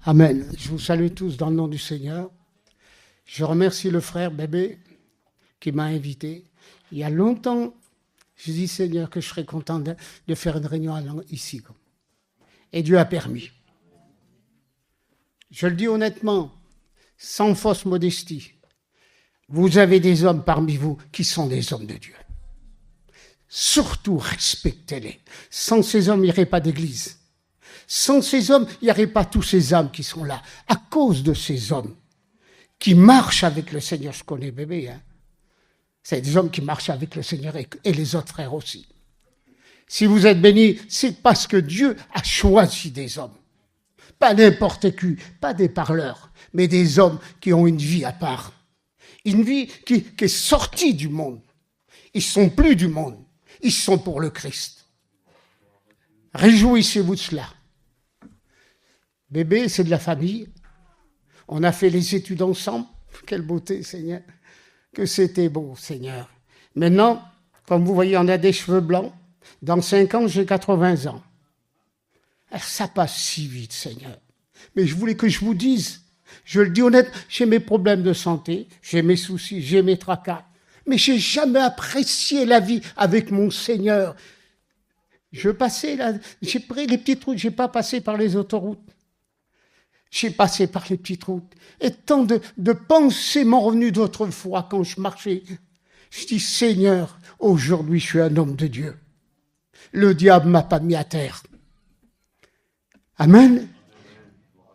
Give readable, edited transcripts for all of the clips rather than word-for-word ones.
Amen. Je vous salue tous dans le nom du Seigneur. Je remercie le frère Bébé qui m'a invité. Il y a longtemps, je dis Seigneur que je serais content de faire une réunion ici. Et Dieu a permis. Je le dis honnêtement, sans fausse modestie. Vous avez des hommes parmi vous qui sont des hommes de Dieu. Surtout, respectez-les. Sans ces hommes, il n'y aurait pas d'église. Sans ces hommes, il n'y aurait pas tous ces âmes qui sont là. À cause de ces hommes qui marchent avec le Seigneur, je connais Bébé, hein. C'est des hommes qui marchent avec le Seigneur et les autres frères aussi. Si vous êtes bénis, c'est parce que Dieu a choisi des hommes. Pas n'importe qui, pas des parleurs, mais des hommes qui ont une vie à part. Une vie qui est sortie du monde. Ils ne sont plus du monde. Ils sont pour le Christ. Réjouissez-vous de cela. Bébé, c'est de la famille. On a fait les études ensemble. Quelle beauté, Seigneur. Que c'était beau, Seigneur. Maintenant, comme vous voyez, on a des cheveux blancs. Dans 5 ans, j'ai 80 ans. Alors, ça passe si vite, Seigneur. Mais je voulais que je vous dise, je le dis honnêtement, j'ai mes problèmes de santé, j'ai mes soucis, j'ai mes tracas. Mais j'ai jamais apprécié la vie avec mon Seigneur. Je passais là, j'ai pris les petites routes, j'ai pas passé par les autoroutes. J'ai passé par les petites routes. Et tant de pensées m'ont revenu d'autrefois quand je marchais. Je dis, Seigneur, aujourd'hui je suis un homme de Dieu. Le diable m'a pas mis à terre. Amen.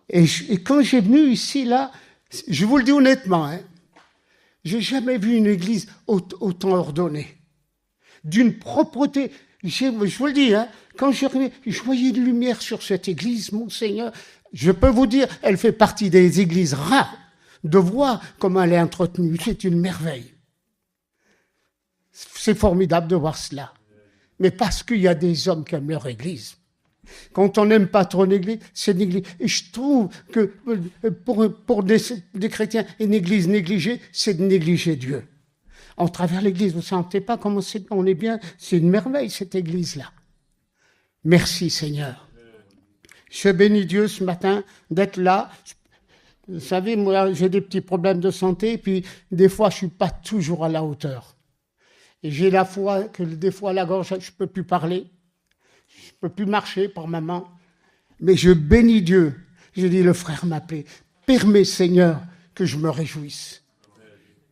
Et quand j'ai venu ici, là, je vous le dis honnêtement, hein, j'ai jamais vu une église autant ordonnée. D'une propreté. Je vous le dis, hein, quand je voyais une lumière sur cette église, mon Seigneur, je peux vous dire, elle fait partie des églises rares. De voir comment elle est entretenue, c'est une merveille. C'est formidable de voir cela. Mais parce qu'il y a des hommes qui aiment leur église. Quand on n'aime pas trop l'église, c'est une église. Et je trouve que pour des chrétiens, une église négligée, c'est de négliger Dieu. En travers l'église, vous ne sentez pas comment on est bien. C'est une merveille, cette église-là. Merci, Seigneur. Je bénis Dieu ce matin d'être là. Vous savez, moi, j'ai des petits problèmes de santé, puis des fois, je ne suis pas toujours à la hauteur. Et j'ai la foi que des fois, la gorge, je ne peux plus parler. Je ne peux plus marcher par maman. Mais je bénis Dieu. Je dis, le frère m'appelait. Permets, Seigneur, que je me réjouisse.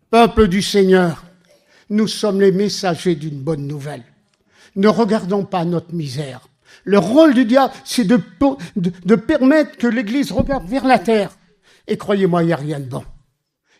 Peuple du Seigneur, nous sommes les messagers d'une bonne nouvelle. Ne regardons pas notre misère. Le rôle du diable, c'est de permettre que l'Église regarde vers la terre. Et croyez-moi, il n'y a rien de bon.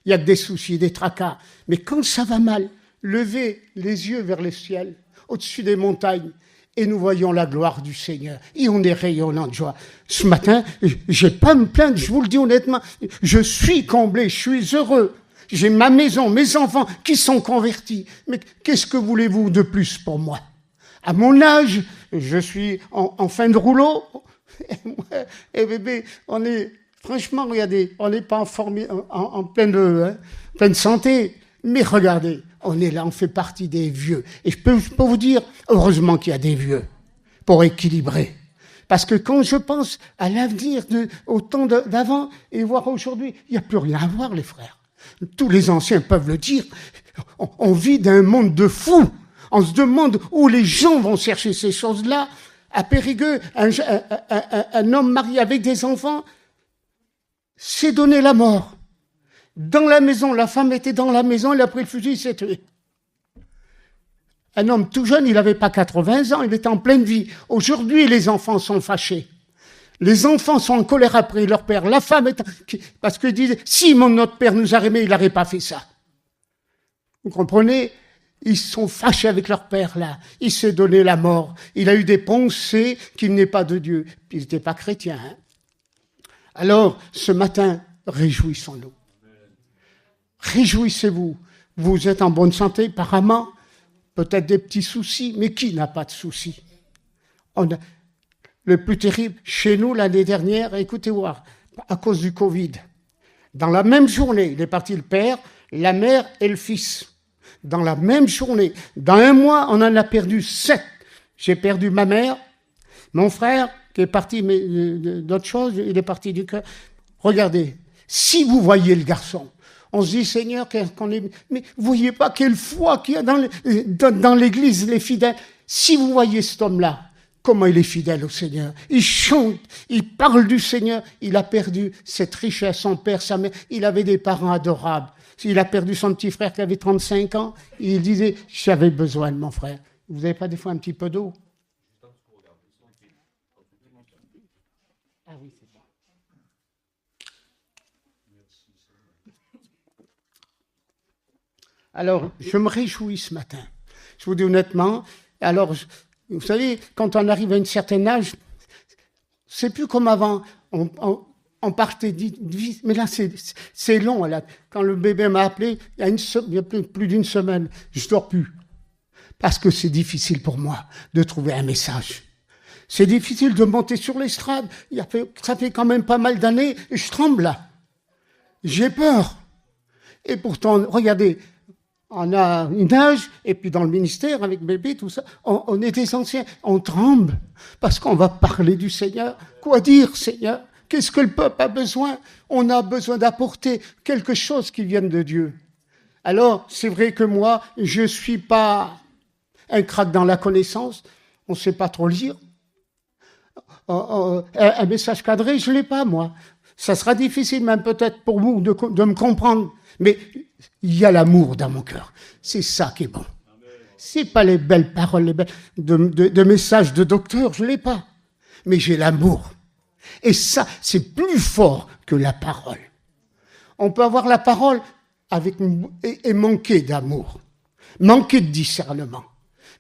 Il y a que des soucis, des tracas. Mais quand ça va mal, levez les yeux vers le ciel, au-dessus des montagnes, et nous voyons la gloire du Seigneur. Et on est rayonnant de joie. Ce matin, je n'ai pas à me plaindre, je vous le dis honnêtement. Je suis comblé, je suis heureux. J'ai ma maison, mes enfants qui sont convertis. Mais qu'est-ce que voulez-vous de plus pour moi? À mon âge, je suis en fin de rouleau. Et bébé, franchement, regardez, on n'est pas en pleine santé. Mais regardez, on est là, on fait partie des vieux. Et je peux vous dire, heureusement qu'il y a des vieux pour équilibrer. Parce que quand je pense à l'avenir, au temps d'avant et voir aujourd'hui, il n'y a plus rien à voir, les frères. Tous les anciens peuvent le dire. On vit dans un monde de fous. On se demande où les gens vont chercher ces choses-là. À Périgueux, un homme marié avec des enfants s'est donné la mort. Dans la maison, la femme était dans la maison, il a pris le fusil, il s'est tué. Un homme tout jeune, il n'avait pas 80 ans, il était en pleine vie. Aujourd'hui, les enfants sont fâchés. Les enfants sont en colère après leur père. La femme est... Parce qu'ils disent, si notre père nous a aimés, il n'aurait pas fait ça. Vous comprenez? Ils sont fâchés avec leur père, là. Il s'est donné la mort. Il a eu des pensées qu'il n'est pas de Dieu. Puis il n'était pas chrétien. Hein. Alors, ce matin, réjouissons-nous. Réjouissez-vous. Vous êtes en bonne santé, apparemment. Peut-être des petits soucis, mais qui n'a pas de soucis? Le plus terrible, chez nous, l'année dernière, écoutez voir, à cause du Covid, dans la même journée, il est parti le père, la mère et le fils. Dans la même journée. Dans un mois, on en a perdu 7. J'ai perdu ma mère, mon frère qui est parti mais, d'autre chose, il est parti du cœur. Regardez, si vous voyez le garçon, on se dit, Seigneur, mais vous voyez pas quelle foi qu'il y a dans l'église, les fidèles. Si vous voyez cet homme-là, comment il est fidèle au Seigneur. Il chante, il parle du Seigneur. Il a perdu cette richesse, son père, sa mère. Il avait des parents adorables. Il a perdu son petit frère qui avait 35 ans. Il disait, j'avais besoin de mon frère. Vous n'avez pas des fois un petit peu d'eau? Ah oui, c'est ça. Alors, je me réjouis ce matin. Je vous dis honnêtement, alors, vous savez, quand on arrive à un certain âge, c'est plus comme avant. On partait vite, mais là, c'est long. Là. Quand le bébé m'a appelé, il y a plus d'une semaine, je ne dors plus. Parce que c'est difficile pour moi de trouver un message. C'est difficile de monter sur l'estrade. Ça fait quand même pas mal d'années et je tremble là. J'ai peur. Et pourtant, regardez, on a une âge, et puis dans le ministère, avec bébé, tout ça, on est des anciens, on tremble, parce qu'on va parler du Seigneur. Quoi dire, Seigneur? Qu'est-ce que le peuple a besoin? On a besoin d'apporter quelque chose qui vienne de Dieu. Alors, c'est vrai que moi, je suis pas un crack dans la connaissance, on sait pas trop lire. Un message cadré, je l'ai pas, moi. Ça sera difficile, même peut-être pour vous, de me comprendre. Mais il y a l'amour dans mon cœur. C'est ça qui est bon. C'est pas les belles paroles, de messages de docteur, je l'ai pas. Mais j'ai l'amour. Et ça, c'est plus fort que la parole. On peut avoir la parole et manquer d'amour, manquer de discernement.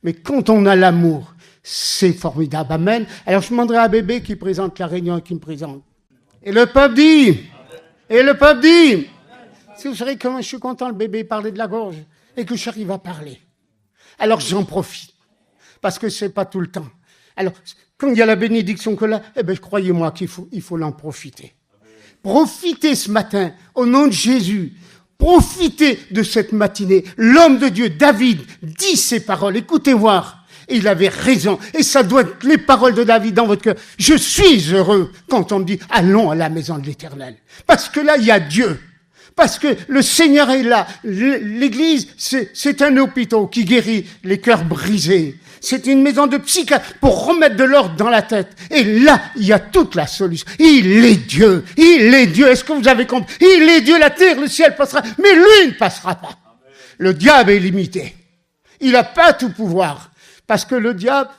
Mais quand on a l'amour, c'est formidable. Amen. Alors je demanderai à bébé qui présente la réunion et qui me présente. Et le peuple dit, si vous savez comment je suis content, le bébé parlait de la gorge et que j'arrive à parler. Alors j'en profite, parce que c'est pas tout le temps. Alors, quand il y a la bénédiction que là, croyez-moi qu'il faut l'en profiter. Profitez ce matin, au nom de Jésus. Profitez de cette matinée. L'homme de Dieu, David, dit ces paroles. Écoutez voir. Et il avait raison. Et ça doit être les paroles de David dans votre cœur. Je suis heureux quand on me dit, allons à la maison de l'Éternel. Parce que là, il y a Dieu. Parce que le Seigneur est là. L'Église, c'est un hôpital qui guérit les cœurs brisés. C'est une maison de psychiatre pour remettre de l'ordre dans la tête. Et là, il y a toute la solution. Il est Dieu. Il est Dieu. Est-ce que vous avez compris? Il est Dieu. La terre, le ciel passera. Mais lui ne passera pas. Le diable est limité. Il n'a pas tout pouvoir. Parce que le diable,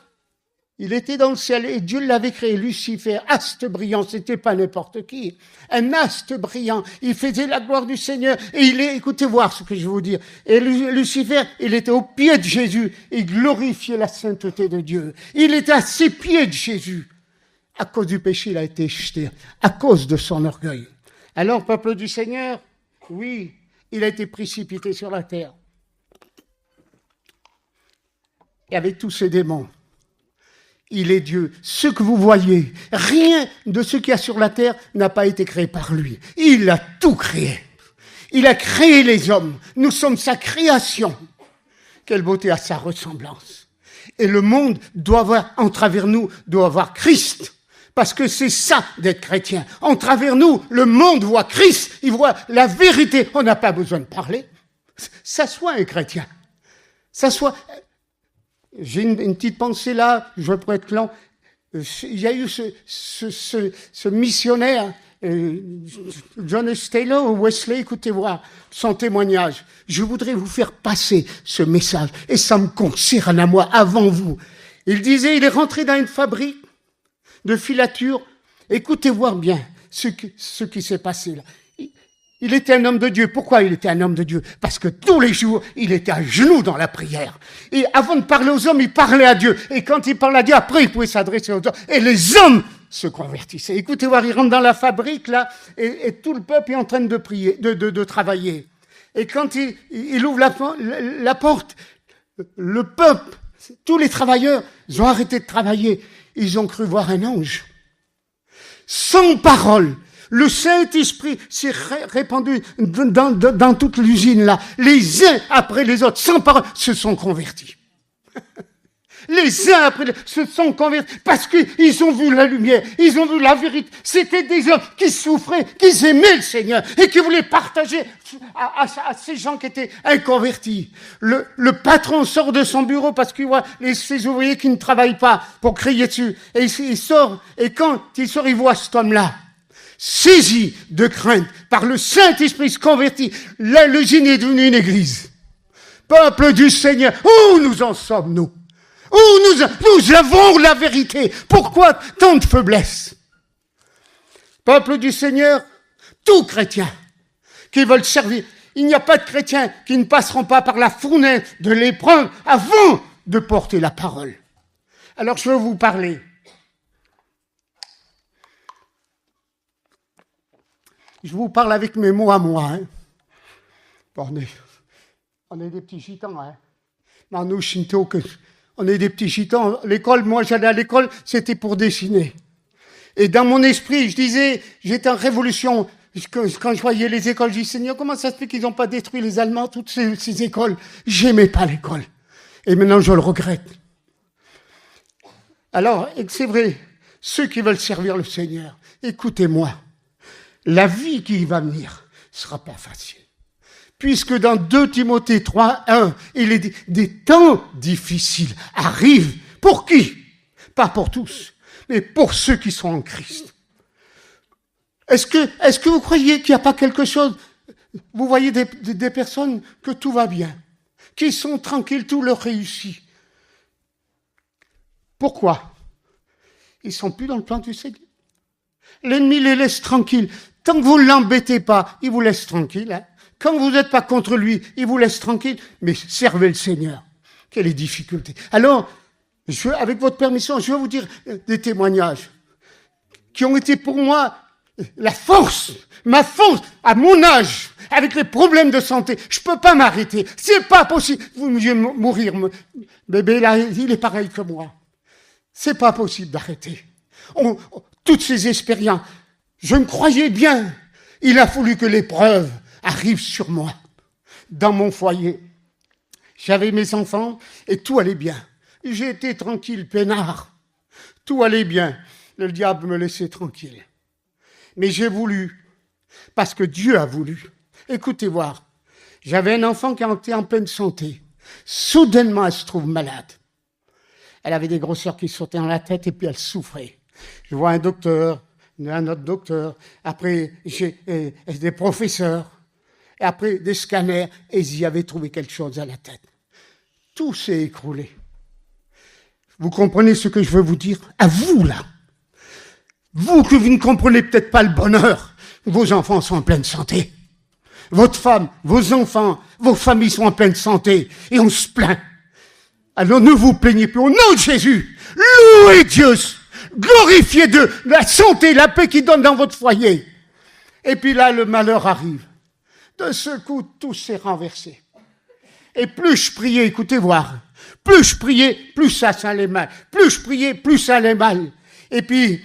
il était dans le ciel et Dieu l'avait créé. Lucifer, astre brillant, c'était pas n'importe qui. Un astre brillant. Il faisait la gloire du Seigneur. Et écoutez voir ce que je vais vous dire. Et Lucifer, il était au pied de Jésus. Il glorifiait la sainteté de Dieu. Il était à ses pieds de Jésus. À cause du péché, il a été jeté. À cause de son orgueil. Alors, peuple du Seigneur, oui, il a été précipité sur la terre. Et avec tous ces démons. Il est Dieu. Ce que vous voyez, rien de ce qu'il y a sur la terre n'a pas été créé par lui. Il a tout créé. Il a créé les hommes. Nous sommes sa création. Quelle beauté à sa ressemblance. Et le monde doit avoir, en travers nous, doit avoir Christ. Parce que c'est ça d'être chrétien. En travers nous, le monde voit Christ. Il voit la vérité. On n'a pas besoin de parler. Ça soit un chrétien. Ça soit... J'ai une petite pensée là, je pourrais être lent. Il y a eu ce missionnaire, John Taylor ou Wesley, écoutez voir son témoignage. Je voudrais vous faire passer ce message, et ça me concerne à moi, avant vous. Il disait, il est rentré dans une fabrique de filature. Écoutez voir bien ce qui s'est passé là. Il était un homme de Dieu. Pourquoi il était un homme de Dieu? Parce que tous les jours, il était à genoux dans la prière. Et avant de parler aux hommes, il parlait à Dieu. Et quand il parlait à Dieu, après, il pouvait s'adresser aux hommes. Et les hommes se convertissaient. Écoutez voir, il rentre dans la fabrique, là, et tout le peuple est en train de prier, de travailler. Et quand il ouvre la porte, le peuple, tous les travailleurs, ils ont arrêté de travailler. Ils ont cru voir un ange. Sans parole. Le Saint-Esprit s'est répandu dans toute l'usine là. Les uns après les autres, sans parole, se sont convertis. les uns après les autres se sont convertis parce qu'ils ont vu la lumière, ils ont vu la vérité. C'était des hommes qui souffraient, qui aimaient le Seigneur et qui voulaient partager à ces gens qui étaient inconvertis. Le patron sort de son bureau parce qu'il voit ses ouvriers qui ne travaillent pas pour crier dessus. Et il sort, et quand il sort, il voit cet homme-là, saisi de crainte par le Saint-Esprit, se convertit. Là, l'usine est devenue une église. Peuple du Seigneur, où nous en sommes, nous? Où nous avons la vérité. Pourquoi tant de faiblesse? Peuple du Seigneur, tout chrétien qui veulent servir, il n'y a pas de chrétiens qui ne passeront pas par la fournaise de l'épreuve avant de porter la parole. Alors je veux vous parler. Je vous parle avec mes mots à moi. Hein. On est des petits gitans. Hein. Nous, Shinto, on est des petits gitans. L'école, moi j'allais à l'école, c'était pour dessiner. Et dans mon esprit, je disais, j'étais en révolution. Quand je voyais les écoles, je dis, Seigneur, comment ça se fait qu'ils n'ont pas détruit les Allemands, toutes ces écoles? J'aimais pas l'école. Et maintenant, je le regrette. Alors, c'est vrai, ceux qui veulent servir le Seigneur, écoutez-moi. La vie qui va venir sera pas facile. Puisque dans 2 Timothée 3, 1, il est dit, des temps difficiles arrivent. Pour qui? Pas pour tous, mais pour ceux qui sont en Christ. Est-ce que vous croyez qu'il n'y a pas quelque chose? Vous voyez des personnes que tout va bien, qui sont tranquilles, tout leur réussit. Pourquoi? Ils sont plus dans le plan du Seigneur. L'ennemi les laisse tranquilles. Tant que vous ne l'embêtez pas, il vous laisse tranquille. Hein. Quand vous n'êtes pas contre lui, il vous laisse tranquille. Mais servez le Seigneur. Quelles difficultés. Alors, avec votre permission, je vais vous dire des témoignages qui ont été pour moi la force, ma force, à mon âge, avec les problèmes de santé. Je peux pas m'arrêter. C'est pas possible. Vous me mourir. Bébé, là, il est pareil que moi. C'est pas possible d'arrêter. Toutes ces expériences, je me croyais bien. Il a fallu que l'épreuve arrive sur moi, dans mon foyer. J'avais mes enfants et tout allait bien. J'étais tranquille, peinard. Tout allait bien. Le diable me laissait tranquille. Mais j'ai voulu, parce que Dieu a voulu. Écoutez voir, j'avais un enfant qui était en pleine santé. Soudainement, elle se trouve malade. Elle avait des grosseurs qui sautaient dans la tête et puis elle souffrait. Je vois un autre docteur, après j'ai des professeurs, et après des scanners, et ils y avaient trouvé quelque chose à la tête. Tout s'est écroulé. Vous comprenez ce que je veux vous dire? À vous, là. Vous que vous ne comprenez peut-être pas le bonheur, vos enfants sont en pleine santé. Votre femme, vos enfants, vos familles sont en pleine santé, et on se plaint. Alors ne vous plaignez plus. Au nom de Jésus, louez Dieu, glorifiez de la santé, la paix qu'il donne dans votre foyer. Et puis là, le malheur arrive. De ce coup, tout s'est renversé. Et plus je priais, écoutez voir, plus je priais, plus ça allait mal. Plus je priais, plus ça allait mal. Et puis,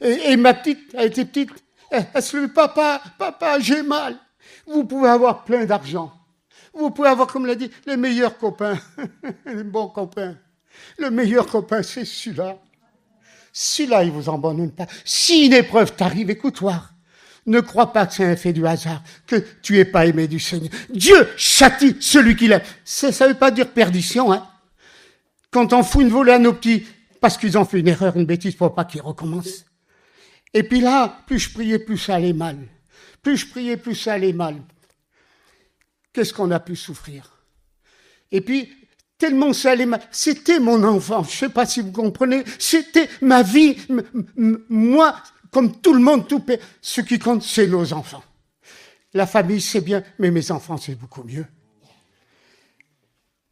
et ma petite, elle était petite, elle se dit, papa, j'ai mal. Vous pouvez avoir plein d'argent. Vous pouvez avoir, comme l'a dit, les meilleurs copains, les bons copains. Le meilleur copain, c'est celui-là. Celui-là, il vous abandonne pas. Si une épreuve t'arrive, écoute-toi. Ne crois pas que c'est un fait du hasard, que tu n'es pas aimé du Seigneur. Dieu châtie celui qu'il aime. Ça ne veut pas dire perdition, hein. Quand on fout une volée à nos petits, parce qu'ils ont fait une erreur, une bêtise, pour pas qu'ils recommencent. Et puis là, plus je priais, plus ça allait mal. Plus je priais, plus ça allait mal. Qu'est-ce qu'on a pu souffrir? Et puis, tellement ça allait mal. C'était mon enfant, je ne sais pas si vous comprenez. C'était ma vie. Moi, comme tout le monde, ce qui compte, c'est nos enfants. La famille, c'est bien, mais mes enfants, c'est beaucoup mieux.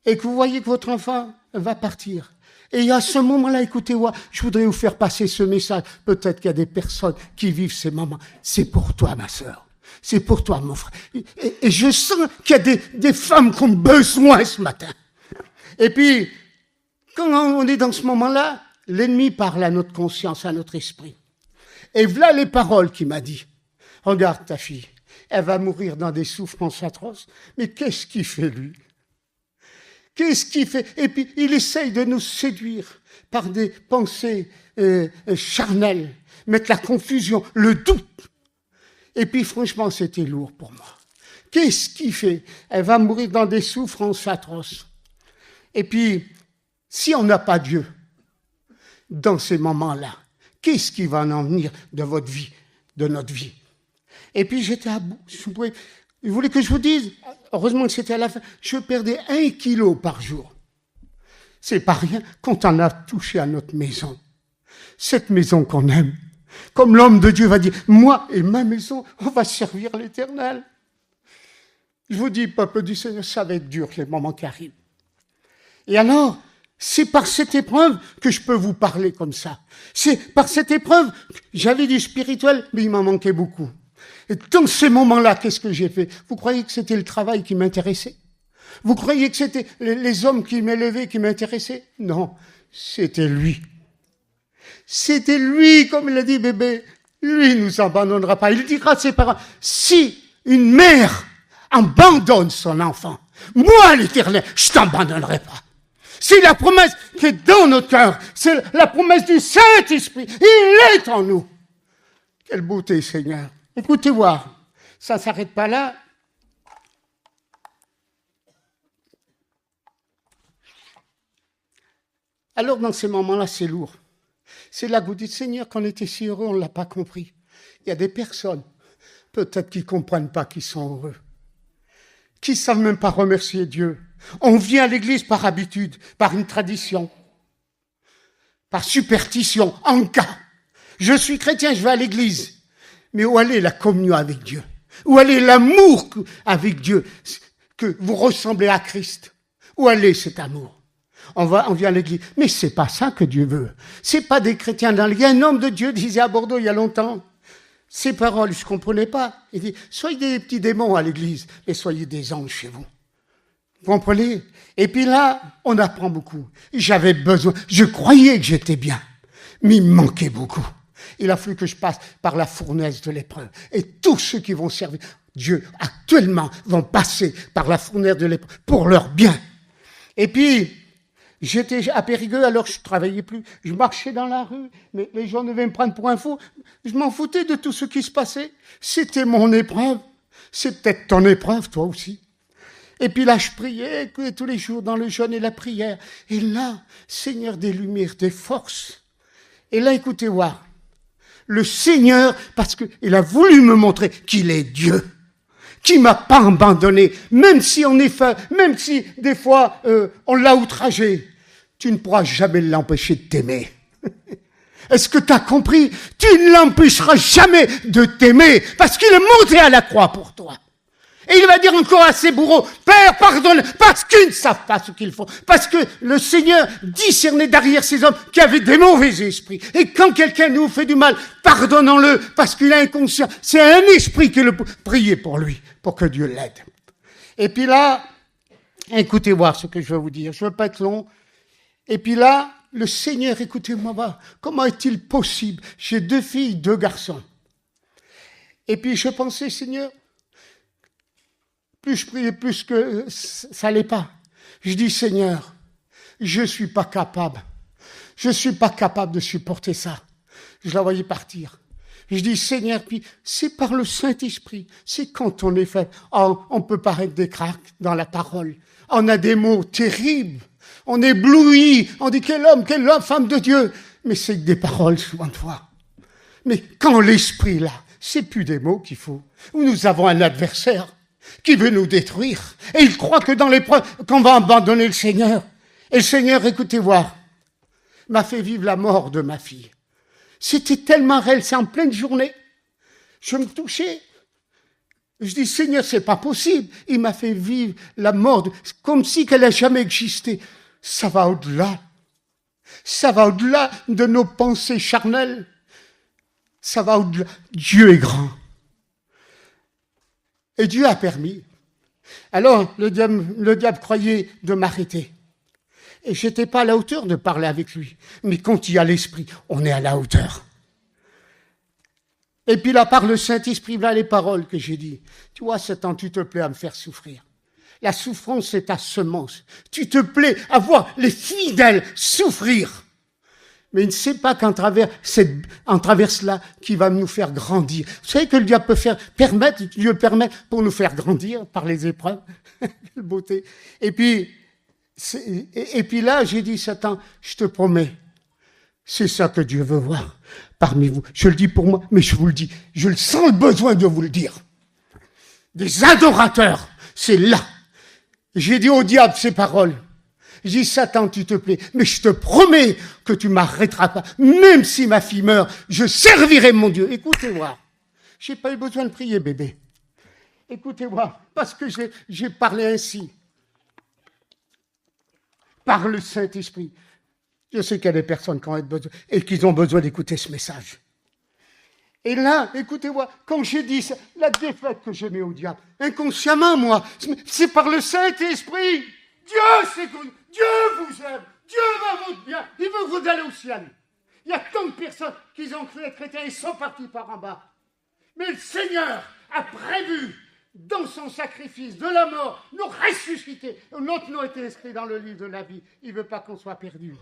Et que vous voyez que votre enfant va partir. Et à ce moment-là, écoutez-moi, je voudrais vous faire passer ce message. Peut-être qu'il y a des personnes qui vivent ces moments. C'est pour toi, ma sœur. C'est pour toi, mon frère. Et je sens qu'il y a des femmes qui ont besoin ce matin. Et puis, quand on est dans ce moment-là, l'ennemi parle à notre conscience, à notre esprit. Et voilà les paroles qu'il m'a dit. Regarde ta fille, elle va mourir dans des souffrances atroces. Mais qu'est-ce qu'il fait, lui? Qu'est-ce qu'il fait? Et puis, il essaye de nous séduire par des pensées charnelles, mettre la confusion, le doute. Et puis, franchement, c'était lourd pour moi. Qu'est-ce qu'il fait? Elle va mourir dans des souffrances atroces. Et puis, si on n'a pas Dieu dans ces moments-là, qu'est-ce qui va en venir de votre vie, de notre vie? Et puis, j'étais à bout. Vous voulez que je vous dise? Heureusement que c'était à la fin. Je perdais 1 kilo par jour. C'est pas rien quand on a touché à notre maison. Cette maison qu'on aime. Comme l'homme de Dieu va dire, moi et ma maison, on va servir l'Éternel. Je vous dis, peuple du Seigneur, ça va être dur les moments qui arrivent. Et alors, c'est par cette épreuve que je peux vous parler comme ça. C'est par cette épreuve, j'avais du spirituel, mais il m'en manquait beaucoup. Et dans ces moments-là, qu'est-ce que j'ai fait? Vous croyez que c'était le travail qui m'intéressait? Vous croyez que c'était les hommes qui m'élevaient, qui m'intéressaient? Non, c'était lui. C'était lui, comme il a dit, bébé. Lui ne nous abandonnera pas. Il dira à ses parents, si une mère abandonne son enfant, moi, l'Éternel, je t'abandonnerai pas. C'est la promesse qui est dans notre cœur. C'est la promesse du Saint-Esprit. Il est en nous. Quelle beauté, Seigneur. Écoutez voir, ça ne s'arrête pas là. Alors, dans ces moments-là, c'est lourd. C'est là que vous dites, Seigneur, qu'on était si heureux, on ne l'a pas compris. Il y a des personnes, peut-être qui ne comprennent pas qu'ils sont heureux, qui ne savent même pas remercier Dieu. On vient à l'église par habitude, par une tradition, par superstition, en cas. Je suis chrétien, je vais à l'église. Mais où est la communion avec Dieu? Où est l'amour avec Dieu? Que vous ressemblez à Christ? Où est cet amour? On vient à l'église. Mais c'est pas ça que Dieu veut. C'est pas des chrétiens dans l'église. Un homme de Dieu disait à Bordeaux il y a longtemps, ces paroles, je comprenais pas. Il dit, soyez des petits démons à l'église, mais soyez des anges chez vous. Vous comprenez? Et puis là, on apprend beaucoup. J'avais besoin, je croyais que j'étais bien, mais il me manquait beaucoup. Il a fallu que je passe par la fournaise de l'épreuve. Et tous ceux qui vont servir Dieu actuellement vont passer par la fournaise de l'épreuve pour leur bien. Et puis, j'étais à Périgueux, alors je ne travaillais plus. Je marchais dans la rue, mais les gens devaient me prendre pour un fou. Je m'en foutais de tout ce qui se passait. C'était mon épreuve. C'est peut-être ton épreuve, toi aussi. Et puis là, je priais tous les jours dans le jeûne et la prière. Et là, Seigneur des lumières, des forces. Et là, écoutez voir. Le Seigneur, parce qu'il a voulu me montrer qu'il est Dieu, qui m'a pas abandonné, même si même si des fois on l'a outragé, tu ne pourras jamais l'empêcher de t'aimer. Est-ce que tu as compris? Tu ne l'empêcheras jamais de t'aimer, parce qu'il est monté à la croix pour toi. Et il va dire encore à ses bourreaux, Père, pardonne, parce qu'ils ne savent pas ce qu'ils font. Parce que le Seigneur discernait derrière ces hommes qui avaient des mauvais esprits. Et quand quelqu'un nous fait du mal, pardonnons-le, parce qu'il est inconscient. C'est un esprit qui le priez pour lui, pour que Dieu l'aide. Et puis là, écoutez voir ce que je vais vous dire. Je ne veux pas être long. Et puis là, le Seigneur, écoutez-moi, comment est-il possible? J'ai 2 filles, 2 garçons. Et puis je pensais, Seigneur, plus je priais, plus que ça n'allait pas. Je dis, Seigneur, je ne suis pas capable. Je ne suis pas capable de supporter ça. Je la voyais partir. Je dis, Seigneur, puis c'est par le Saint-Esprit. C'est quand on est fait. Oh, on peut paraître des craques dans la parole. On a des mots terribles. On est ébloui. On dit, quel homme, femme de Dieu. Mais c'est que des paroles, souvent de fois. Mais quand l'Esprit est là, c'est plus des mots qu'il faut. Nous avons un adversaire qui veut nous détruire. Et il croit que dans l'épreuve, qu'on va abandonner le Seigneur. Et le Seigneur, écoutez voir, m'a fait vivre la mort de ma fille. C'était tellement réel, c'est en pleine journée. Je me touchais. Je dis, Seigneur, c'est pas possible. Il m'a fait vivre la mort, comme si qu'elle n'a jamais existé. Ça va au-delà. Ça va au-delà de nos pensées charnelles. Ça va au-delà. Dieu est grand. Et Dieu a permis. Alors, le diable croyait de m'arrêter. Et je n'étais pas à la hauteur de parler avec lui. Mais quand il y a l'Esprit, on est à la hauteur. Et puis là, par le Saint-Esprit, là les paroles que j'ai dit. Tu vois, Satan, tu te plais à me faire souffrir. La souffrance, c'est ta semence. Tu te plais à voir les fidèles souffrir. Mais il ne sait pas qu'en travers cela, qui va nous faire grandir. Vous savez que le diable peut Dieu permet pour nous faire grandir par les épreuves. Quelle beauté. Et puis là, j'ai dit, Satan, je te promets, c'est ça que Dieu veut voir parmi vous. Je le dis pour moi, mais je vous le dis, je le sens le besoin de vous le dire. Des adorateurs, c'est là. J'ai dit au diable ces paroles. J'ai dit, Satan, tu te plais, mais je te promets que tu m'arrêteras pas. Même si ma fille meurt, je servirai mon Dieu. Écoutez-moi. J'ai pas eu besoin de prier, bébé. Écoutez-moi, parce que j'ai parlé ainsi. Par le Saint-Esprit. Je sais qu'il y a des personnes qui ont besoin et qui ont besoin d'écouter ce message. Et là, écoutez-moi, quand j'ai dit ça, la défaite que j'ai mis au diable, inconsciemment, moi, c'est par le Saint-Esprit. Dieu vous aime, Dieu va votre bien, il veut que vous allez au ciel. Il y a tant de personnes qui ont cru être chrétiens et sont partis par en bas. Mais le Seigneur a prévu, dans son sacrifice de la mort, nous ressusciter. Notre nom a été inscrit dans le livre de la vie. Il ne veut pas qu'on soit perdu.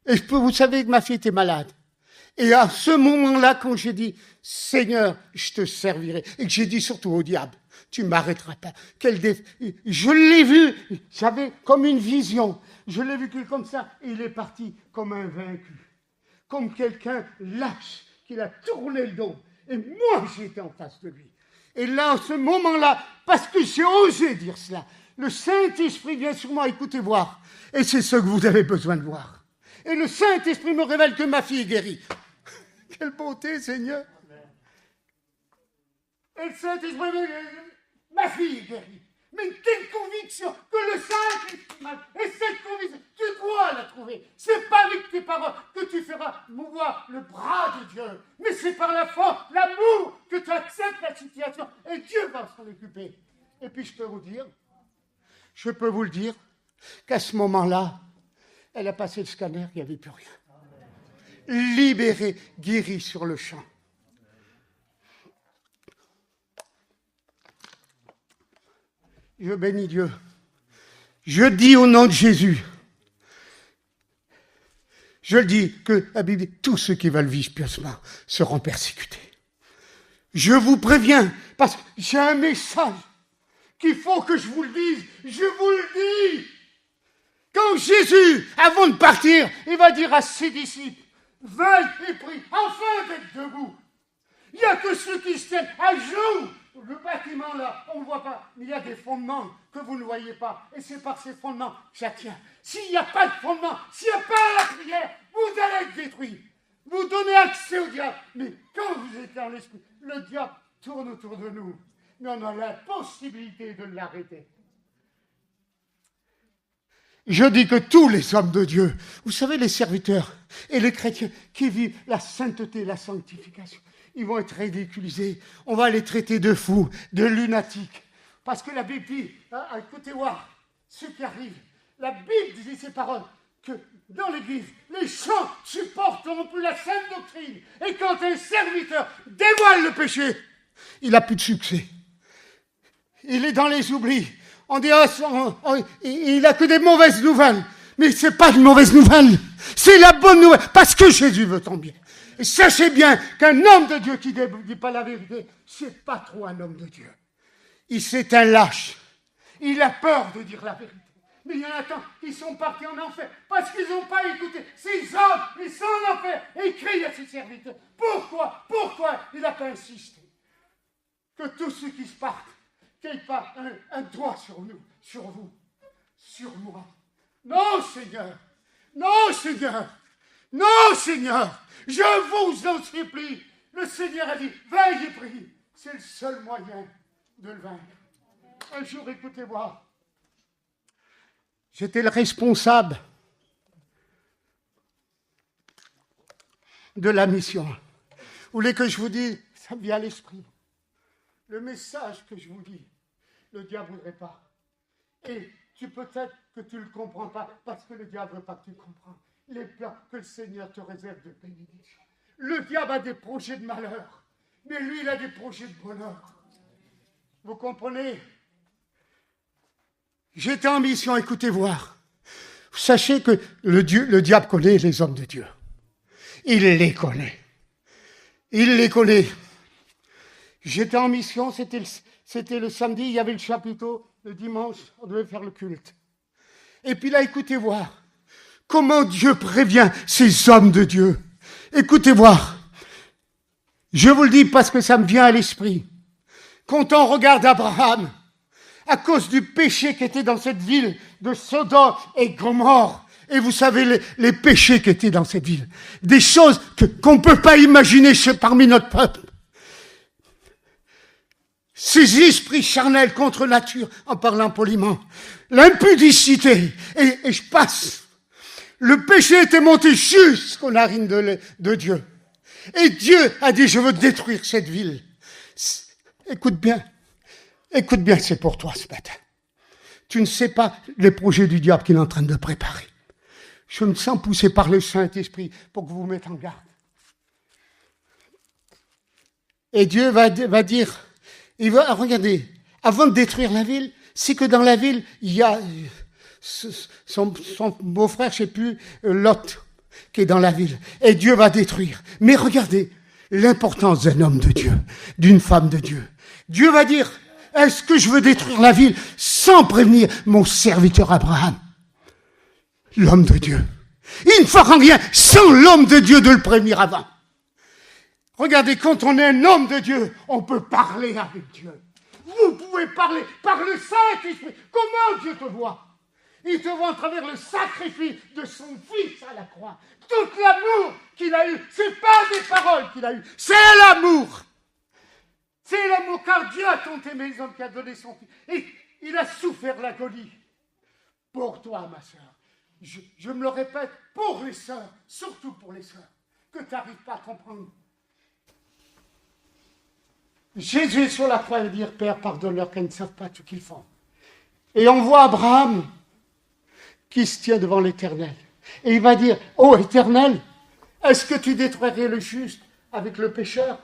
Et vous savez que ma fille était malade. Et à ce moment-là, quand j'ai dit, Seigneur, je te servirai, et que j'ai dit surtout au diable, tu ne m'arrêteras pas. Je l'ai vu, j'avais comme une vision, je l'ai vu comme ça, et il est parti comme un vaincu, comme quelqu'un lâche, qui a tourné le dos. Et moi, j'étais en face de lui. Et là, à ce moment-là, parce que j'ai osé dire cela, le Saint-Esprit vient sur moi, écoutez voir, et c'est ce que vous avez besoin de voir. Et le Saint-Esprit me révèle que ma fille est guérie. Quelle beauté, Seigneur! Et le Saint-Esprit me dit, ma fille est guérie. Mais quelle conviction que le Saint-Esprit m'a... Et cette conviction, tu dois la trouver. C'est pas avec tes paroles que tu feras mouvoir le bras de Dieu. Mais c'est par la force, l'amour, que tu acceptes la situation. Et Dieu va s'en occuper. Et puis je peux vous le dire, qu'à ce moment-là, elle a passé le scanner, il n'y avait plus rien. Libérée, guérie sur le champ. Je bénis Dieu. Je dis au nom de Jésus, je le dis que la Bible dit, tous ceux qui veulent vivre pieusement seront persécutés. Je vous préviens, parce que j'ai un message qu'il faut que je vous le dise. Je vous le dis. Quand Jésus, avant de partir, il va dire à ses disciples, veille et prie, afin d'être debout. Il n'y a que ceux qui se tiennent à genoux. Le bâtiment là, on ne voit pas, mais il y a des fondements que vous ne voyez pas. Et c'est par ces fondements que ça tient. S'il n'y a pas de fondement, s'il n'y a pas la prière, vous allez être détruits. Vous donnez accès au diable. Mais quand vous êtes dans l'esprit, le diable tourne autour de nous. Mais on a la possibilité de l'arrêter. Je dis que tous les hommes de Dieu, vous savez, les serviteurs et les chrétiens qui vivent la sainteté, la sanctification, ils vont être ridiculisés. On va les traiter de fous, de lunatiques. Parce que la Bible dit, écoutez-moi, ce qui arrive, la Bible dit ces paroles, que dans l'Église, les chants supporteront plus la sainte doctrine. Et quand un serviteur dévoile le péché, il n'a plus de succès. Il est dans les oublis. On dit, il n'a que des mauvaises nouvelles. Mais ce n'est pas de mauvaises nouvelles. C'est la bonne nouvelle. Parce que Jésus veut ton bien. Et sachez bien qu'un homme de Dieu qui ne dit pas la vérité, c'est pas trop un homme de Dieu. C'est un lâche. Il a peur de dire la vérité. Mais il y en a tant qui sont partis en enfer parce qu'ils n'ont pas écouté. Ces hommes, ils sont en enfer et ils crient à ses serviteurs. Pourquoi il n'a pas insisté? Que tous ceux qui se partent, qu'il n'y ait pas un doigt sur nous, sur vous, sur moi. Non, Seigneur. Non, Seigneur. Non, Seigneur. Je vous en supplie. Le Seigneur a dit, veille et prie. C'est le seul moyen de le vaincre. Un jour, écoutez-moi. J'étais le responsable de la mission. Vous voulez que je vous dise, ça me vient à l'esprit. Le message que je vous dis, le diable ne voudrait pas. Et peut-être que tu ne le comprends pas, parce que le diable ne veut pas que tu le comprennes. Les plans que le Seigneur te réserve de bénédiction. Le diable a des projets de malheur, mais lui, il a des projets de bonheur. Vous comprenez? J'étais en mission, écoutez voir. Sachez que le diable connaît les hommes de Dieu. Il les connaît. Il les connaît. J'étais en mission, c'était le samedi, il y avait le chapiteau. Le dimanche, on devait faire le culte. Et puis là, écoutez voir comment Dieu prévient ces hommes de Dieu. Écoutez voir. Je vous le dis parce que ça me vient à l'esprit. Quand on regarde Abraham, à cause du péché qui était dans cette ville de Sodome et Gomorrhe, et vous savez les péchés qui étaient dans cette ville, des choses qu'on ne peut pas imaginer parmi notre peuple. Ces esprits charnels contre nature, en parlant poliment, l'impudicité, et je passe. Le péché était monté jusqu'aux narines de Dieu. Et Dieu a dit, je veux détruire cette ville. Écoute bien, c'est pour toi ce matin. Tu ne sais pas les projets du diable qu'il est en train de préparer. Je me sens poussé par le Saint-Esprit pour que vous vous mettez en garde. Et Dieu va dire, regardez, avant de détruire la ville, c'est que dans la ville, il y a son beau-frère, je ne sais plus, Lot, qui est dans la ville. Et Dieu va détruire. Mais regardez l'importance d'un homme de Dieu, d'une femme de Dieu. Dieu va dire, est-ce que je veux détruire la ville sans prévenir mon serviteur Abraham, l'homme de Dieu? Il ne fera rien sans l'homme de Dieu de le prévenir avant. Regardez, quand on est un homme de Dieu, on peut parler avec Dieu. Vous pouvez parler par le Saint-Esprit. Comment Dieu te voit? Il te voit à travers le sacrifice de son Fils à la croix. Tout l'amour qu'il a eu, c'est pas des paroles qu'il a eues, c'est l'amour. C'est l'amour, car Dieu a tant aimé les hommes qu'il a donné son Fils. Et il a souffert l'agonie pour toi, ma sœur. Je me le répète, pour les sœurs, surtout pour les sœurs, que tu n'arrives pas à comprendre. Jésus est sur la croix et dire, Père, pardonne-leur qu'ils ne savent pas ce qu'ils font. Et on voit Abraham qui se tient devant l'Éternel. Et il va dire, ô Éternel, est-ce que tu détruirais le juste avec le pécheur?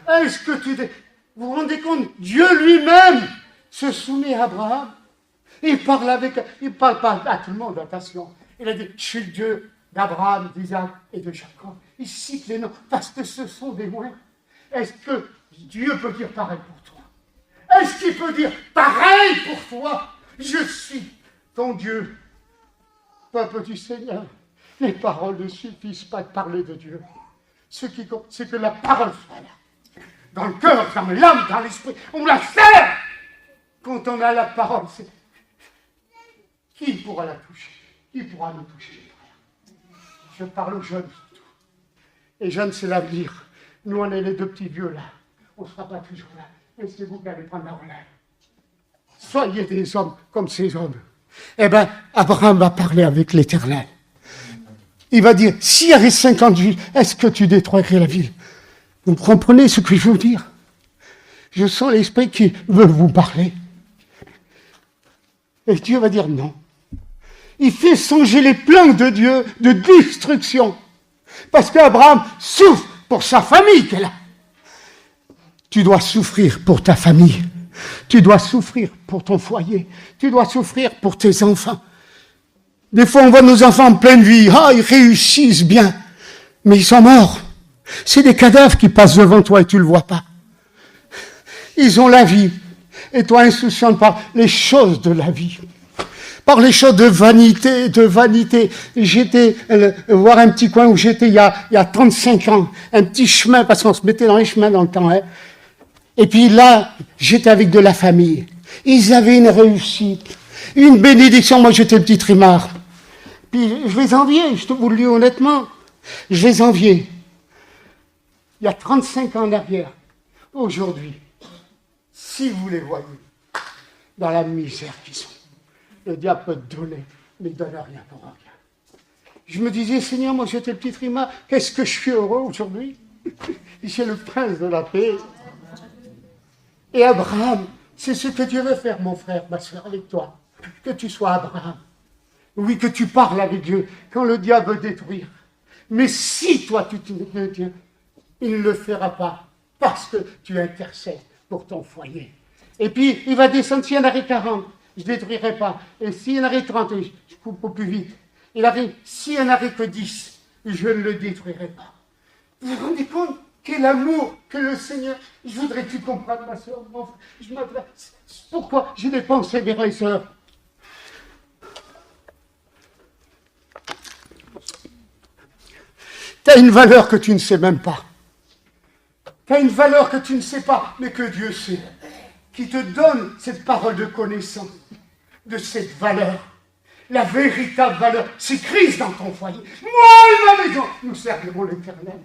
Est-ce que vous vous rendez compte, Dieu lui-même se soumet à Abraham. Il parle pas à tout le monde, attention. Il a dit, je suis le Dieu d'Abraham, d'Isaac et de Jacob. Il cite les noms parce que ce sont des moyens. Est-ce que Dieu peut dire pareil pour toi? Est-ce qu'il peut dire pareil pour toi? Je suis ton Dieu. Peuple du Seigneur, les paroles ne suffisent pas de parler de Dieu. Ce qui compte, c'est que la parole soit là. Dans le cœur, dans l'âme, dans l'esprit. On la fait. Quand on a la parole, c'est... Qui pourra la toucher? Qui pourra nous toucher, frère? Je parle aux jeunes surtout. Les jeunes, c'est l'avenir. Nous, on est les deux petits vieux là. On ne sera pas toujours là. Mais c'est vous qui allez prendre la relève. Soyez des hommes comme ces hommes. Eh bien, Abraham va parler avec l'Éternel. Il va dire, s'il y avait 50 villes, est-ce que tu détruirais la ville? Vous comprenez ce que je veux dire? Je sens l'Esprit qui veut vous parler. Et Dieu va dire non. Il fait songer les plans de Dieu de destruction. Parce qu'Abraham souffre pour sa famille qu'elle a. Tu dois souffrir pour ta famille. Tu dois souffrir pour ton foyer. Tu dois souffrir pour tes enfants. Des fois, on voit nos enfants en pleine vie. Ah, ils réussissent bien. Mais ils sont morts. C'est des cadavres qui passent devant toi et tu ne le vois pas. Ils ont la vie. Et toi, insouciant par les choses de la vie. Par les choses de vanité, de vanité. J'étais voir un petit coin où j'étais il y a 35 ans. Un petit chemin, parce qu'on se mettait dans les chemins dans le temps. Hein. Et puis là, j'étais avec de la famille. Ils avaient une réussite, une bénédiction. Moi, j'étais le petit trimard. Puis je les enviais, je te vous le dis honnêtement. Je les enviais. Il y a 35 ans en arrière. Aujourd'hui, si vous les voyez, dans la misère qu'ils sont, le diable peut te donner, mais il ne donne rien pour rien. Je me disais, Seigneur, moi j'étais le petit trimard, qu'est-ce que je suis heureux aujourd'hui? C'est le prince de la paix. Et Abraham, c'est ce que Dieu veut faire, mon frère, ma soeur, avec toi. Que tu sois Abraham. Oui, que tu parles avec Dieu quand le diable veut détruire. Mais si toi tu te mets avec Dieu, il ne le fera pas parce que tu intercèdes pour ton foyer. Et puis, il va descendre, s'il y en avait 40, je ne détruirai pas. Et s'il y en avait 30, je coupe au plus vite. S'il n'y en avait que 10, je ne le détruirai pas. Vous vous rendez compte quel amour que le Seigneur. Je voudrais que tu comprennes, ma soeur, mon frère. Je m'adresse. Pourquoi j'ai des pensées vers les sœurs? Tu as une valeur que tu ne sais même pas. Tu as une valeur que tu ne sais pas, mais que Dieu sait. Qui te donne cette parole de connaissance, de cette valeur. La véritable valeur, c'est Christ dans ton foyer. Moi et ma maison, nous servirons l'Éternel.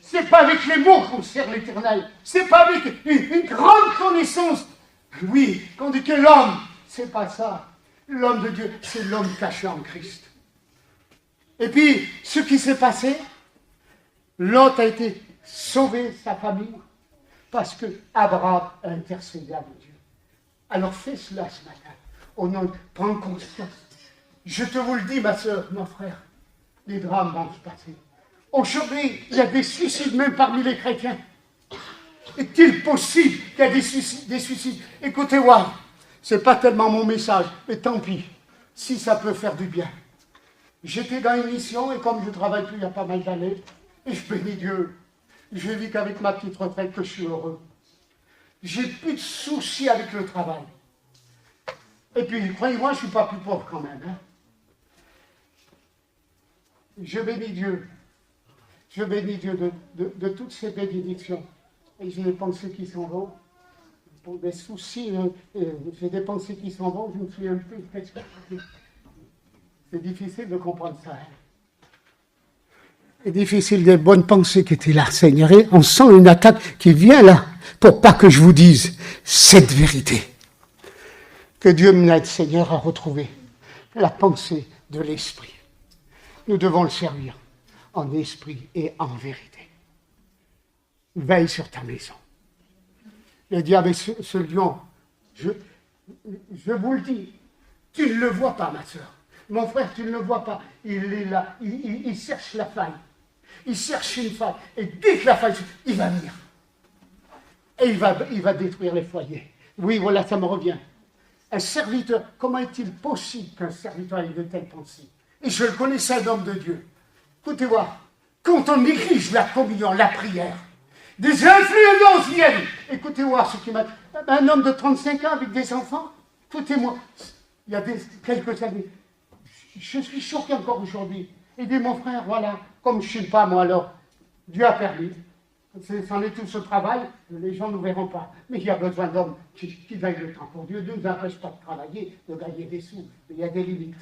C'est pas avec les mots qu'on sert l'Éternel. C'est pas avec une grande connaissance. Oui, qu'on dit que l'homme, c'est pas ça. L'homme de Dieu, c'est l'homme caché en Christ. Et puis, ce qui s'est passé, Lot a été sauvé, sa famille, parce que Abraham a intercédé avec Dieu. Alors fais cela ce matin. Au nom, prends conscience. Je te vous le dis, ma soeur, mon frère, les drames vont se passer. Aujourd'hui, il y a des suicides même parmi les chrétiens. Est-il possible qu'il y ait des suicides? Écoutez-moi, ce n'est pas tellement mon message, mais tant pis, si ça peut faire du bien. J'étais dans une mission, et comme je ne travaille plus il y a pas mal d'années, et je bénis Dieu, je vis qu'avec ma petite retraite que je suis heureux. J'ai plus de soucis avec le travail. Et puis, croyez-moi, je ne suis pas plus pauvre quand même. Hein. Je bénis Dieu. Je bénis Dieu de toutes ces bénédictions. Et j'ai des pensées qui s'en vont. Pour des soucis, j'ai des pensées qui s'en vont, je me souviens plus. C'est difficile de comprendre ça. Hein. C'est difficile, des bonnes pensées qui étaient là, Seigneur. Et on sent une attaque qui vient là, pour pas que je vous dise cette vérité. Que Dieu m'aide, Seigneur, à retrouver la pensée de l'Esprit. Nous devons le servir en esprit et en vérité. Veille sur ta maison. Le diable est ce lion. Je vous le dis, tu ne le vois pas, ma soeur. Mon frère, tu ne le vois pas. Il est là, il cherche la faille. Il cherche une faille. Et dès que la faille, il va venir. Et il va détruire les foyers. Oui, voilà, ça me revient. Un serviteur, comment est-il possible qu'un serviteur ait de telles pensées? Et je le connaissais, un homme de Dieu. Écoutez-moi, quand on néglige la communion, la prière, des influences viennent. Écoutez-moi, ce qui m'a... Un homme de 35 ans avec des enfants, écoutez-moi, il y a quelques années, je suis choqué encore aujourd'hui. Il dit, mon frère, voilà, comme je ne sais pas, moi alors, Dieu a permis. C'en est tout ce travail, les gens ne verront pas. Mais il y a besoin d'hommes qui gagnent le temps pour Dieu. Dieu ne nous empêche pas de travailler, de gagner des sous. Mais il y a des limites.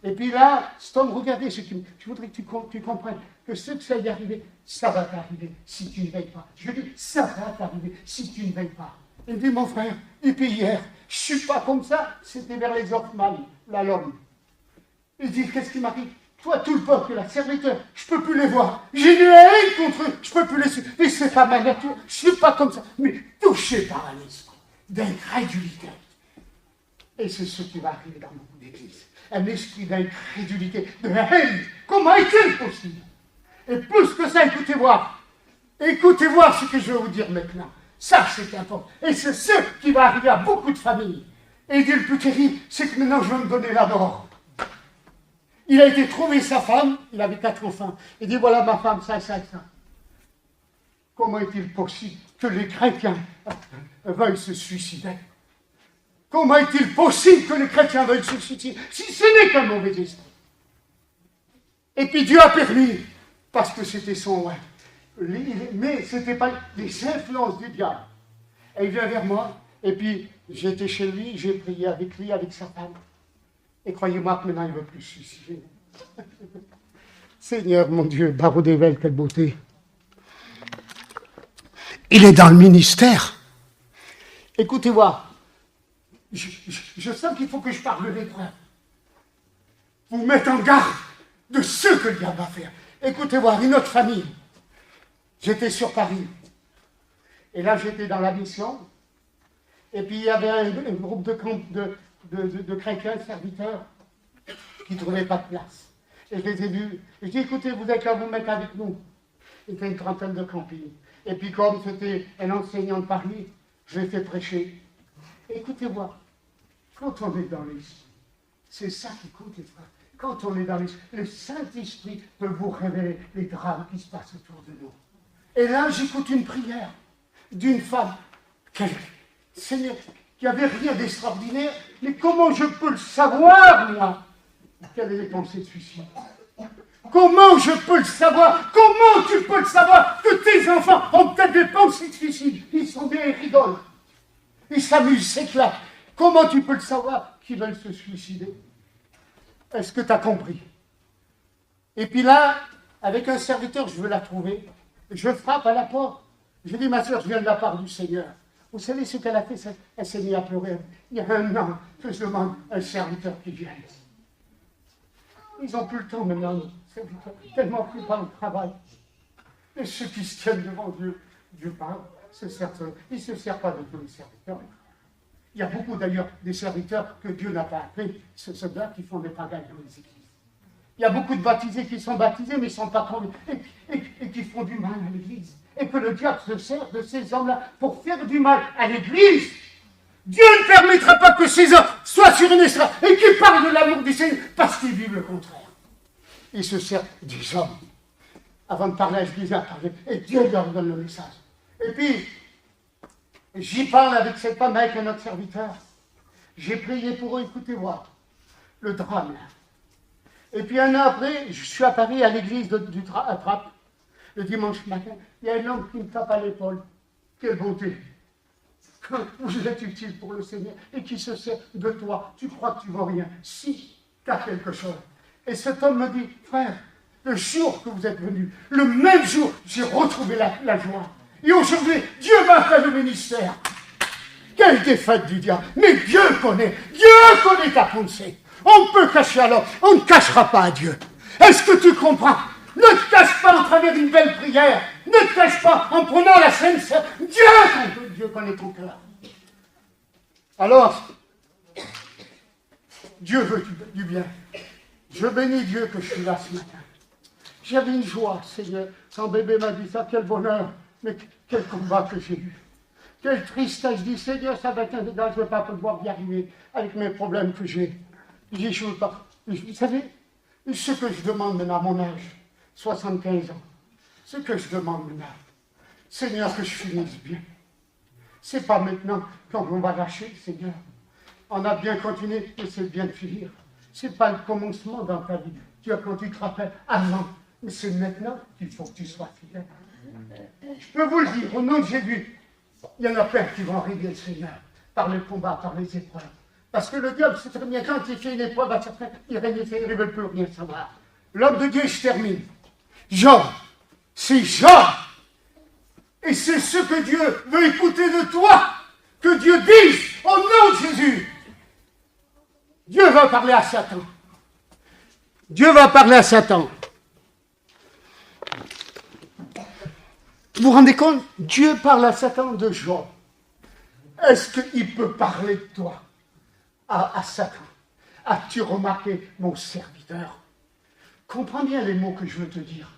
Et puis là, cet homme, regardez, je voudrais que tu comprennes que ce que ça y est arrivé, ça va t'arriver si tu ne veilles pas. Je dis, ça va t'arriver si tu ne veilles pas. Il dit, mon frère, et puis hier, je ne suis pas comme ça, c'était vers les orphelins, là, l'homme. Il dit, qu'est-ce qui m'arrive? Toi, tout le peuple, là, serviteur, je ne peux plus les voir. J'ai une haine contre eux, je ne peux plus les suivre. Et c'est pas ma nature, je ne suis pas comme ça. Mais touché par un esprit d'incrédulité. Et c'est ce qui va arriver dans beaucoup d'églises. Un esprit d'incrédulité, de haine. Comment est-il possible? Et plus que ça, écoutez-moi. Écoutez-moi ce que je vais vous dire maintenant. Ça, c'est important. Et c'est ce qui va arriver à beaucoup de familles. Et il dit, le plus terrible, c'est que maintenant, je vais me donner la mort. Il a été trouver sa femme, il avait 4 enfants. Il dit, voilà ma femme, ça, ça, ça. Comment est-il possible que les chrétiens veuillent se suicider? Comment est-il possible que les chrétiens veuillent se suicider si ce n'est qu'un mauvais esprit? Et puis Dieu a permis, parce que c'était son roi. Mais ce n'était pas les influences du diable. Et il vient vers moi, et puis j'étais chez lui, j'ai prié avec lui, avec sa femme. Et croyez-moi que maintenant il ne veut plus se suicider. Seigneur mon Dieu, Barodével, quelle beauté. Il est dans le ministère. Écoutez-moi. Je sens qu'il faut que je parle de l'épreuve. Vous mettre en garde de ce que le diable va faire. Écoutez-moi, une autre famille. J'étais sur Paris. Et là, j'étais dans la mission. Et puis, il y avait un groupe de chrétiens, serviteurs, qui ne trouvaient pas de place. Et je les ai vus. Et j'ai dit, écoutez, vous êtes là, vous mettez avec nous. Il y avait une trentaine de campings. Et puis, comme c'était un enseignant de Paris, je l'ai fait prêcher. Écoutez-moi, quand on est dans les... C'est ça qui compte, les frères. Quand on est dans les... Le Saint-Esprit peut vous révéler les drames qui se passent autour de nous. Et là, j'écoute une prière d'une femme. Seigneur, il n'y avait rien d'extraordinaire, mais comment je peux le savoir, moi, quelles sont les pensées de suicide? Comment je peux le savoir? Comment tu peux le savoir que tes enfants ont peut-être des pensées de suicide? Ils sont bien, ils rigolent. Ils s'amusent, s'éclatent. Comment tu peux le savoir qu'ils veulent se suicider? Est-ce que tu as compris? Et puis là, avec un serviteur, je veux la trouver. Je frappe à la porte. Je dis, ma soeur, je viens de la part du Seigneur. Vous savez ce qu'elle a fait? Elle s'est mise à pleurer. Il y a un an que je demande un serviteur qui vienne. Ils n'ont plus le temps maintenant, tellement pris par le travail. Et ceux qui se tiennent devant Dieu, Dieu parle, il ne se sert pas de tous les serviteurs. Il y a beaucoup d'ailleurs des serviteurs que Dieu n'a pas appelés, ce sont ceux-là qui font des pagailles dans les églises. Il y a beaucoup de baptisés qui sont baptisés, mais ils ne sont pas convaincus, et qui font du mal à l'église. Et que le diable se sert de ces hommes-là pour faire du mal à l'église. Dieu ne permettra pas que ces hommes soient sur une estrade et qu'ils parlent de l'amour du Seigneur parce qu'ils vivent le contraire. Ils se servent des hommes. Avant de parler à l'église, à parler. Et Dieu leur donne le message. Et puis, j'y parle avec cette femme, avec un autre serviteur. J'ai prié pour eux, écoutez voir le drame là. Et puis un an après, je suis à Paris à l'église à Trappes. Le dimanche matin, il y a un homme qui me tape à l'épaule. Quelle beauté! Vous êtes utile pour le Seigneur et qui se sert de toi. Tu crois que tu ne vaux rien. Si, tu as quelque chose. Et cet homme me dit, frère, le jour que vous êtes venu, le même jour, j'ai retrouvé la joie. Et aujourd'hui, Dieu m'a fait le ministère. Quelle défaite du diable! Mais Dieu connaît ta pensée. On peut cacher à l'homme, on ne cachera pas à Dieu. Est-ce que tu comprends? Ne te cache pas en travers d'une belle prière. Ne te cache pas en prenant la Sainte Seine. Dieu connaît ton cœur. Alors, Dieu veut du bien. Je bénis Dieu que je suis là ce matin. J'avais une joie, Seigneur. Quand bébé m'a dit ça, quel bonheur. Mais quel combat que j'ai eu. Quelle tristesse. Je dis, Seigneur, ça va être un dégât, je ne vais pas pouvoir y arriver avec mes problèmes que j'ai. Je dis, je ne veux pas. Vous savez, ce que je demande maintenant à mon âge, 75 ans, ce que je demande maintenant, Seigneur, que je finisse bien. C'est pas maintenant quand on va lâcher, Seigneur. On a bien continué, mais c'est bien de finir. C'est pas le commencement dans ta vie. Tu as quand tu te rappelles avant, mais c'est maintenant qu'il faut que tu sois fidèle. Je peux vous le dire, au nom de Jésus, il y en a plein qui vont arriver, Seigneur, par le combat, par les épreuves. Parce que le diable, c'est très bien, quand il fait une épreuve à certains, ils ne veulent plus rien savoir. L'homme de Dieu, je termine. Job, c'est Job. Et c'est ce que Dieu veut écouter de toi. Que Dieu dise au nom de Jésus. Dieu va parler à Satan. Dieu va parler à Satan. Vous vous rendez compte? Dieu parle à Satan de Job. Est-ce qu'il peut parler de toi à Satan? As-tu remarqué mon serviteur? Comprends bien les mots que je veux te dire.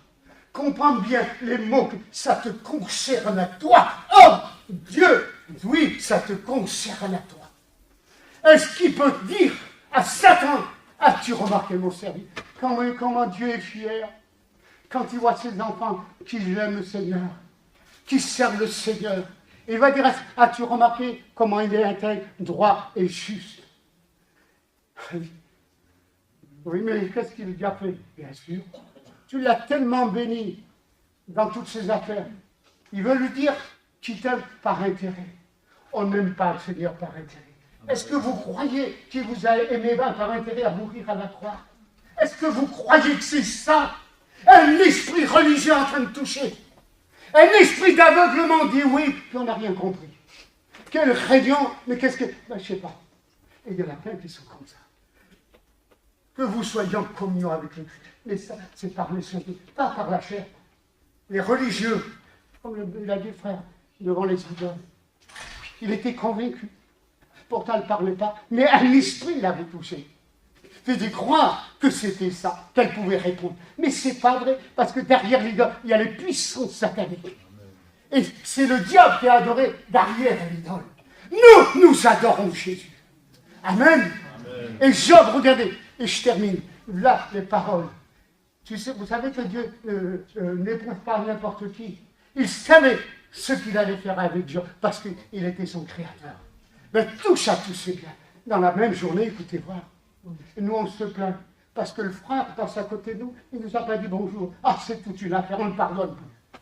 Comprends bien les mots que ça te concerne à toi. Oh, Dieu, oui, ça te concerne à toi. Est-ce qu'il peut dire à Satan, as-tu remarqué mon serviteur? Comment Dieu est fier quand il voit ses enfants qui aiment le Seigneur, qui servent le Seigneur. Il va dire, as-tu remarqué comment il est intègre, droit et juste? Oui, mais qu'est-ce qu'il a fait? Bien sûr. Tu l'as tellement béni dans toutes ses affaires. Il veut lui dire qu'il t'aime par intérêt. On n'aime pas le Seigneur par intérêt. Est-ce que vous croyez qu'il vous a aimé par intérêt à mourir à la croix? Est-ce que vous croyez que c'est ça? Un esprit religieux en train de toucher. Un esprit d'aveuglement dit oui, puis on n'a rien compris. Quelle réunion, mais qu'est-ce que... Ben, je ne sais pas. Et il y en a plein qui sont comme ça. Que vous soyez en communion avec lui. Mais ça, c'est par l'esprit, pas par la chair. Les religieux, comme il a dit frère, devant les idoles, il était convaincu. Pourtant, il ne parlait pas, mais un esprit l'avait touché. Faisait croire que c'était ça, qu'elle pouvait répondre. Mais ce n'est pas vrai, parce que derrière l'idole, il y a les puissances sataniques. Et c'est le diable qui a adoré derrière l'idole. Nous adorons Jésus. Amen. Et Job, regardez, et je termine. Là, les paroles. Vous savez que Dieu n'éprouve pas n'importe qui. Il savait ce qu'il allait faire avec Job, parce qu'il était son créateur. Mais touche à tous ces biens. Dans la même journée, écoutez voir. Nous, on se plaint. Parce que le frère passe à côté de nous, il ne nous a pas dit bonjour. Ah, c'est toute une affaire, on ne pardonne plus.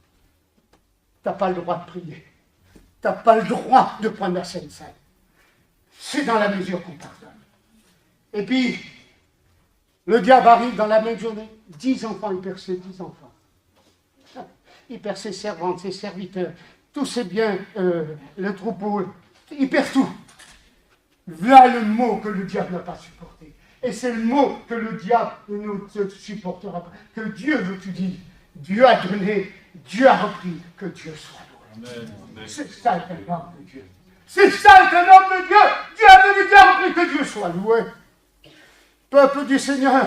Tu n'as pas le droit de prier. Tu n'as pas le droit de prendre la Sainte Seine. C'est dans la mesure qu'on pardonne. Et puis, le diable arrive dans la même journée. 10 enfants, il perd ses 10 enfants. Il perd ses servantes, ses serviteurs, tous ses biens, le troupeau. Il perd tout. Voilà le mot que le diable n'a pas supporté. Et c'est le mot que le diable ne supportera pas. Que Dieu veut tu dire. Dieu a donné, Dieu a repris, que Dieu soit loué. C'est ça un homme de Dieu. C'est ça un homme de Dieu. Dieu a donné, Dieu a repris, que Dieu soit loué. Peuple du Seigneur,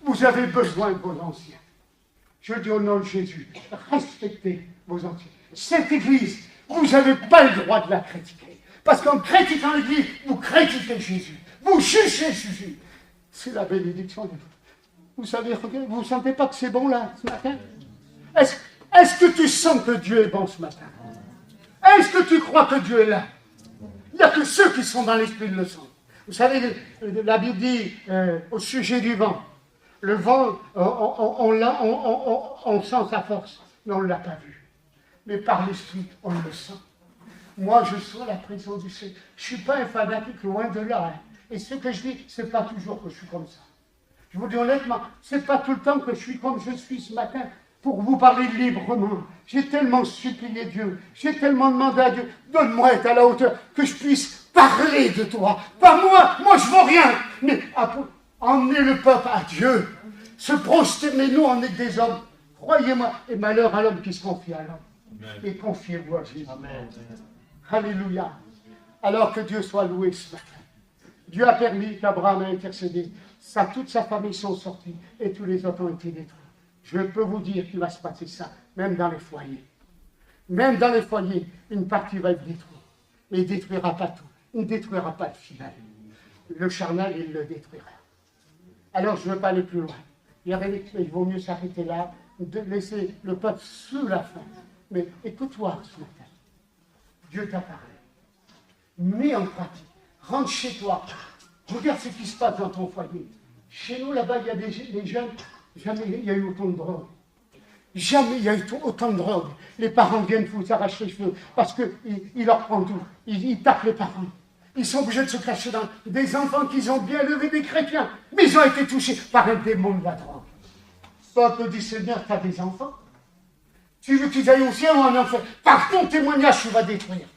vous avez besoin de vos anciens. Je dis au nom de Jésus, respectez vos anciens. Cette église, vous n'avez pas le droit de la critiquer. Parce qu'en critiquant l'église, vous critiquez Jésus. Vous jugez Jésus. C'est la bénédiction de Dieu. Vous savez, regardez, vous ne sentez pas que c'est bon là, ce matin? Est-ce que tu sens que Dieu est bon ce matin? Est-ce que tu crois que Dieu est là? Il n'y a que ceux qui sont dans l'esprit de le sang. Vous savez, la Bible dit au sujet du vent, le vent, on sent sa force, mais on ne l'a pas vu. Mais par l'esprit, on le sent. Moi, je sens la présence du Seigneur. Je ne suis pas un fanatique, loin de là. Hein. Et ce que je dis, ce n'est pas toujours que je suis comme ça. Je vous dis honnêtement, ce n'est pas tout le temps que je suis comme je suis ce matin pour vous parler librement. J'ai tellement supplié Dieu, j'ai tellement demandé à Dieu, donne-moi être à la hauteur, que je puisse parler de toi. Pas moi je ne vaux rien, mais emmener le peuple à Dieu, se prosterner, nous on est des hommes. Croyez-moi, et malheur à l'homme qui se confie à l'homme. Et confiez-vous à Jésus. Amen. Alléluia. Alors que Dieu soit loué ce matin. Dieu a permis qu'Abraham ait intercédé. Toute sa famille sont sortis et tous les autres ont été détruits. Je peux vous dire qu'il va se passer ça, même dans les foyers. Même dans les foyers, une partie va être détruite. Mais il ne détruira pas tout. Il ne détruira pas le final. Le charnel, il le détruira. Alors, je ne veux pas aller plus loin. Il vaut mieux s'arrêter là, de laisser le peuple sous la faim. Mais écoute-toi ce matin. Dieu t'a parlé. Mets en pratique. Rentre chez toi. Regarde ce qui se passe dans ton foyer. Chez nous, là-bas, il y a des jeunes. Jamais il y a eu autant de drogue. Jamais il y a eu autant de drogue. Les parents viennent vous arracher les cheveux parce qu'ils leur prennent tout. Ils tapent les parents. Ils sont obligés de se cacher dans des enfants qu'ils ont bien élevés, des chrétiens. Mais ils ont été touchés par un démon de la drogue. Peuple du Seigneur, tu as des enfants. Tu veux qu'ils aillent au ciel ou en enfer? Par ton témoignage, tu vas détruire.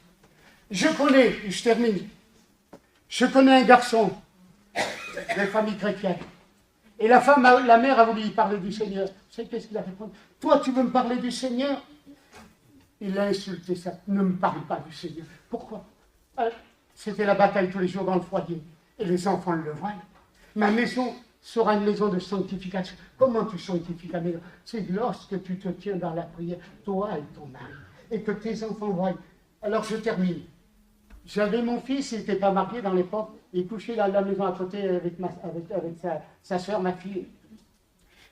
Je connais, et je termine, je connais un garçon des familles chrétiennes. Et la mère a voulu lui parler du Seigneur. Vous savez qu'est-ce qu'il a répondu? Toi, tu veux me parler du Seigneur? Il l'a insulté, ça. Ne me parle pas du Seigneur. Pourquoi? C'était la bataille tous les jours dans le foyer. Et les enfants le voient. Ma maison sera une maison de sanctification. Comment tu sanctifies ta maison? C'est lorsque tu te tiens dans la prière, toi et ton mari, et que tes enfants voient. Alors je termine. J'avais mon fils, il n'était pas marié dans l'époque, il couchait dans la maison à côté avec sa soeur, ma fille.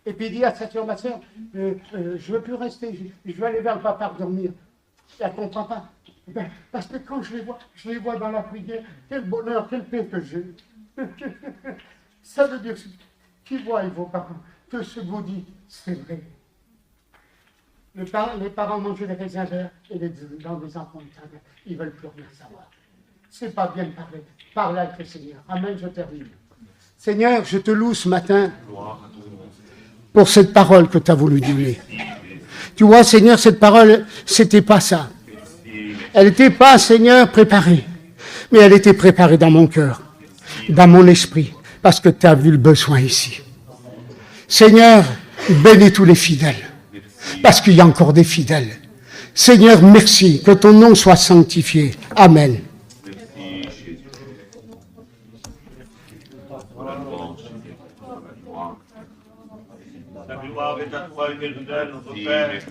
Et puis il dit à sa soeur, ma soeur, je ne veux plus rester, je veux aller vers le papa dormir. Elle ne comprend pas. Ben, parce que quand je les vois dans la prière, quel bonheur, quelle paix que j'ai. Ça veut dire qu'ils voient vos parents, que ce que vous dites, c'est vrai. Les parents mangent des raisins verts et les enfants ils ne veulent plus rien savoir. C'est pas bien de parler. Parle avec le Seigneur. Amen, je termine. Seigneur, je te loue ce matin pour cette parole que tu as voulu donner. Tu vois, Seigneur, cette parole, c'était pas ça. Elle n'était pas, Seigneur, préparée. Mais elle était préparée dans mon cœur, dans mon esprit, parce que tu as vu le besoin ici. Seigneur, bénis tous les fidèles, parce qu'il y a encore des fidèles. Seigneur, merci, que ton nom soit sanctifié. Amen. La gloire est à toi, éternel, notre Père.